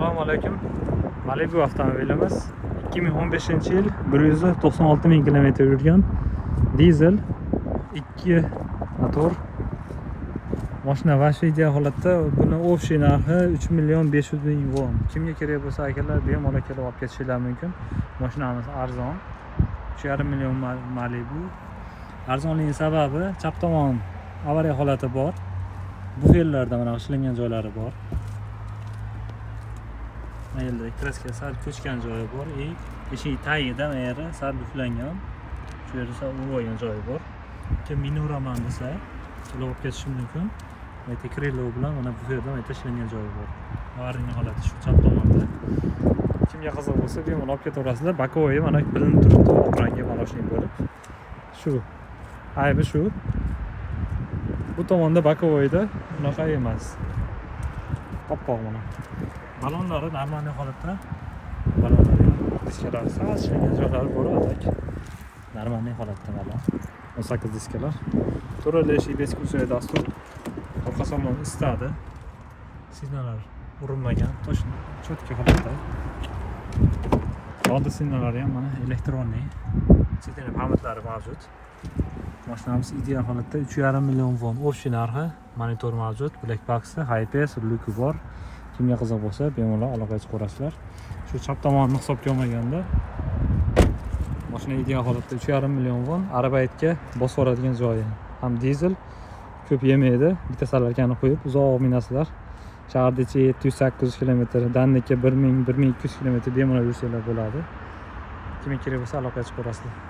Assalomu alaykum. Malibu avtomobilimiz 2015-yil 196 000 km yurgan dizel 2 motor mashina vash ideal holatda. Buni общий narxi 3 500 000 won. Kimga kerak bo'lsa akalar bemalol kelib olib ketishingiz mumkin. Mashinamiz arzon. 3,5 million Malibu. Arzonligining sababi chap tomon avariya holati bor. Bufellarda mana ishlangan joylari bor. Mayli kraska sal ko'chgan joyi bor. Eshik tagida mayli sal buklangan. Shu yerda sal urgan joyi bor. Kim mini uraman desa, olib ketish mumkin. Ayta krilo bilan mana bu yerda ayta ishlangan joyi bor. Avariya holati shu chap tomonda. Kimga qiziq bo'lsa, bemalol olib ketaverasizlar. Bakovoyi mana bilinib turibdi, oq rangga mana shunday bo'lib. Shu. Aybi shu. Bu tomonda bakovoyda unaqa emas. Qopqoq mana. Balonlari normal holatda. Balonlari diskalari sal ishlangan joylari bor, atak. Normal holatda balon. 18 diskalar. To'ralashi beskusiya dastur. Orqa salon istadi. Signallar urilmagan, точно cho'tka holatda. Oldi signallari ham mana elektronniy. Sistema pamatlari mavjud. Mashinamiz ideal holatda 3,5 million won. Общий narxi, monitor mavjud, black box, HiPS, luki bor. Kimga qiziq bo'lsa, bemalol aloqa chiqarasizlar. Shu chap tomonni hisobga olmaganda mashina ideal holatda 3,5 million won. Arabetga bosib oladigan joyi. Ham dizel, ko'p yemaydi. Bitta salarkani qo'yib uzoq minasizlar. Shaharda 700-800 km, Dannika 1000-1200 km bemalol yursanglar bo'ladi. Kimga kerak bo'lsa aloqa chiqarasizlar.